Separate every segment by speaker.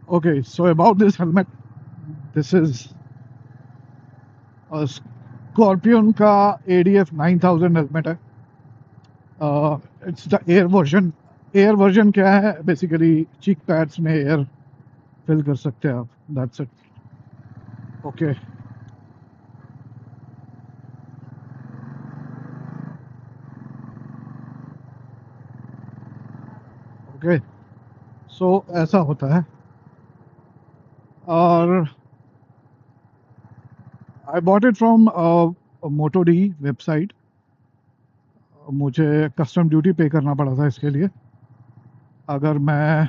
Speaker 1: Okay, so about this helmet, this is a Scorpion का ADF 9000 helmet है. It's the air version. Air version क्या है? Basically cheek pads में air fill कर सकते हैं आप. That's it. Okay. Okay, so ऐसा होता है. और I bought it from moto D website. मुझे कस्टम ड्यूटी पे करना पड़ा था इसके लिए. अगर मैं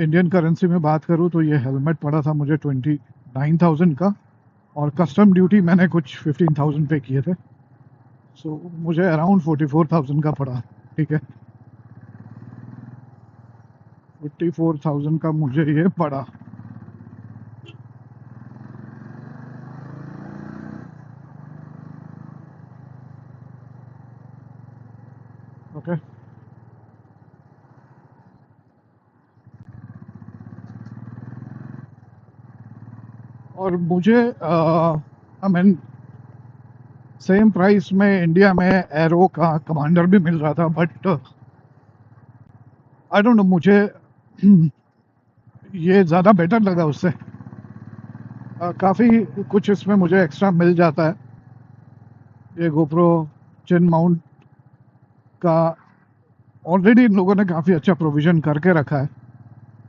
Speaker 1: इंडियन करेंसी में बात करूँ तो ये हेलमेट पड़ा था मुझे 29,000 का, और कस्टम ड्यूटी मैंने कुछ 15,000 पे किए थे. सो मुझे अराउंड 44,000 का पड़ा. ठीक है, 54,000 का मुझे ये पड़ा. ओके. और मुझे आई मीन सेम प्राइस में इंडिया में एरो का कमांडर भी मिल रहा था, बट आई डोंट नो, मुझे ये ज़्यादा बेटर लगा उससे. काफ़ी कुछ इसमें मुझे एक्स्ट्रा मिल जाता है. ये गोप्रो चिन माउंट का ऑलरेडी इन लोगों ने काफ़ी अच्छा प्रोविज़न करके रखा है.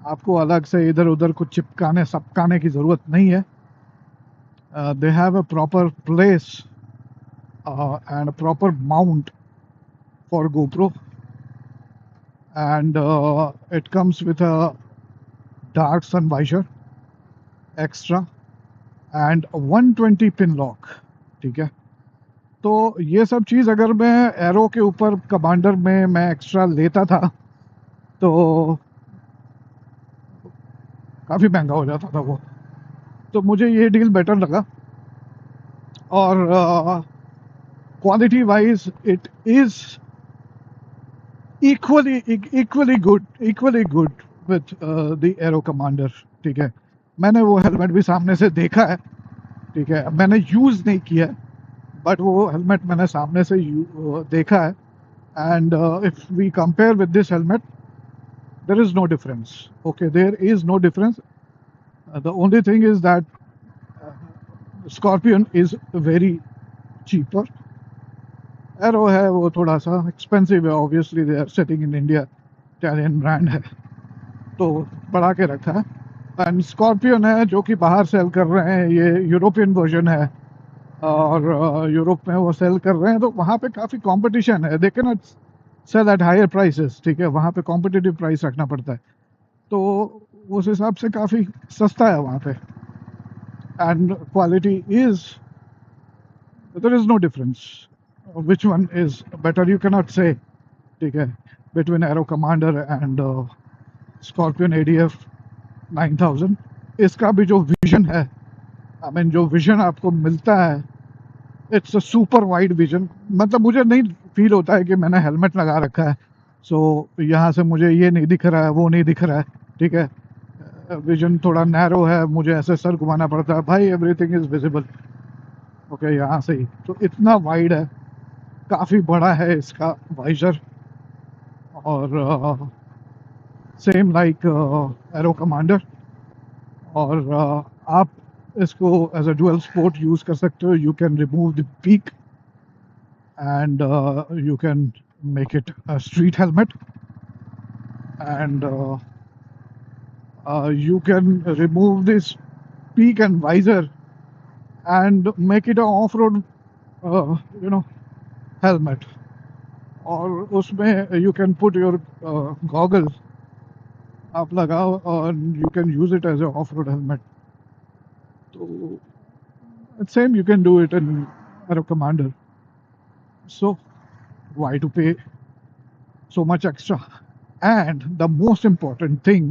Speaker 1: आपको अलग से इधर उधर कुछ चिपकाने सपकाने की ज़रूरत नहीं है. They have a proper place and a proper mount for GoPro, and it comes with a dark sun visor extra and a 120 pin lock. ठीक है, तो ये सब चीज़ अगर मैं एरो के ऊपर कमांडर में मैं एक्स्ट्रा लेता था तो काफ़ी महंगा हो जाता था वो. तो मुझे ये डील बेटर लगा. और quality wise it is equally good with the Aero Commander. ठीक है, मैंने वो हेलमेट भी सामने से देखा है. ठीक है, मैंने यूज़ नहीं किया है, बट वो हेलमेट मैंने सामने से देखा है. And if we compare with this helmet, there is no difference. Okay, there is no difference. The only thing is that Scorpion is very cheaper. Airoh है वो थोड़ा सा एक्सपेंसिव है. Obviously they are selling in India, Italian brand है तो बढ़ा के रखा है. एंड स्कॉर्पियन है जो कि बाहर सेल कर रहे हैं, ये यूरोपियन वर्जन है और यूरोप में वो सेल कर रहे हैं, तो वहाँ पे काफ़ी कंपटीशन है. They can not sell at higher prices. ठीक है, वहाँ पे कॉम्पिटिटिव प्राइस रखना पड़ता है, तो उस हिसाब से काफ़ी सस्ता है वहाँ पे. And quality is, there is no difference. Which one is better you can not say. ठीक है, between Airoh Commander and Scorpion ADF 9000. इसका भी जो विजन है, आई मीन जो विजन आपको मिलता है, it's a super wide vision. मतलब मुझे नहीं फील होता है कि मैंने हेलमेट लगा रखा है, सो यहाँ से मुझे ये नहीं दिख रहा है, वो नहीं दिख रहा है. ठीक है, विजन थोड़ा नैरो है, मुझे ऐसे सर घुमाना पड़ता है. भाई एवरीथिंग इज़ विजिबल. ओके, यहाँ से ही तो इतना वाइड है, काफ़ी बड़ा है इसका वाइजर. और सेम लाइक एरो कमांडर. और आप इसको as a dual sport use कर सकते हो. You can remove the peak and you can make it a street helmet, and you can remove this peak and visor and make it a off-road you know helmet. और उसमें you can put your goggles आप लगाओ और you can use it as a off-road helmet. तो same you can do it in Aero Commander. So why to pay so much extra? And the most important thing,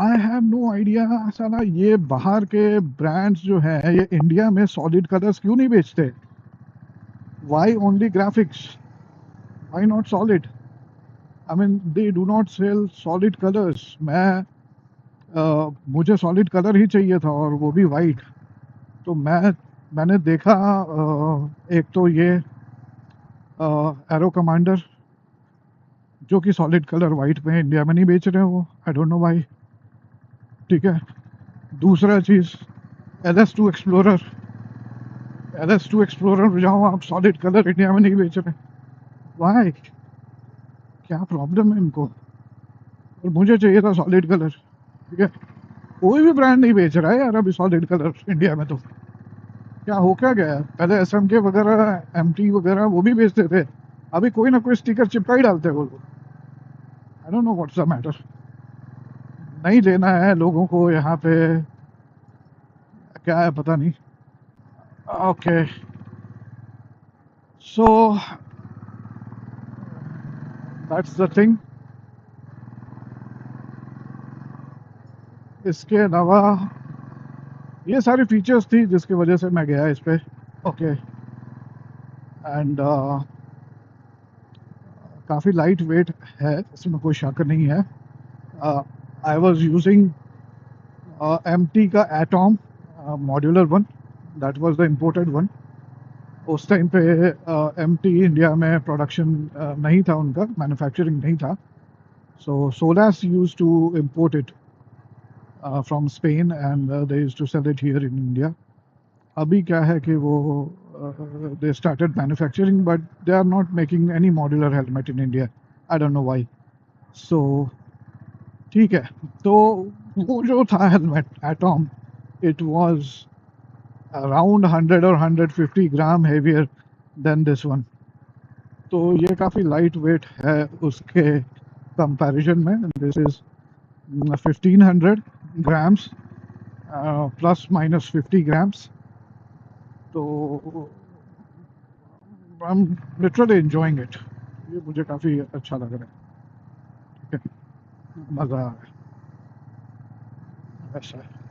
Speaker 1: I have no idea साला ये बाहर के brands जो है ये India में solid colours क्यों नहीं बेचते. Why only graphics, why not solid. I mean they do not sell solid colours. मुझे सॉलिड कलर ही चाहिए था और वो भी वाइट। तो मैंने देखा एक तो ये एरो कमांडर जो कि सॉलिड कलर वाइट में इंडिया में नहीं बेच रहे हैं वो, आई डोंट नो व्हाई। ठीक है। दूसरा चीज़ LS2 एक्सप्लोरर में जाओ आप, सॉलिड कलर इंडिया में नहीं बेच रहे, वाई? क्या प्रॉब्लम है इनको? और मुझे चाहिए था सॉलिड कलर। ठीक है। कोई भी ब्रांड नहीं बेच रहा है यार अभी सॉलिड कलर इंडिया में। तो क्या हो क्या गया है? पहले SMK वगैरह MT वगैरह वो भी बेचते थे, अभी कोई ना कोई स्टिकर चिपका ही डालते हैं वो लोग। आई don't know what's the matter. नहीं लेना है लोगों को यहाँ पे, क्या है पता नहीं। Okay, so that's the thing. इसके अलावा ये सारी फीचर्स थी जिसकी वजह से मैं गया इस पे। ओके। एंड काफ़ी लाइट वेट है, इसमें कोई शक नहीं है। आई वॉज यूजिंग MT का atom modular one, that was the imported one. उस टाइम पे MT इंडिया में प्रोडक्शन नहीं था, उनका मैन्युफैक्चरिंग नहीं था। सो सोलास used to import it from Spain and they used to sell it here in India. अभी क्या है कि वो they started manufacturing but they are not making any modular helmet in India, I don't know why. So ठीक है। तो वो जो था helmet atom, it was around 100 और 150 gram heavier than this one. तो ये काफ़ी लाइट वेट है उसके कंपैरिजन में। This is 1500 grams plus minus 50 grams. तो I am literally enjoying it. ये मुझे काफ़ी अच्छा लग रहा है। ठीक है, मज़ा आ रहा है ऐसा है।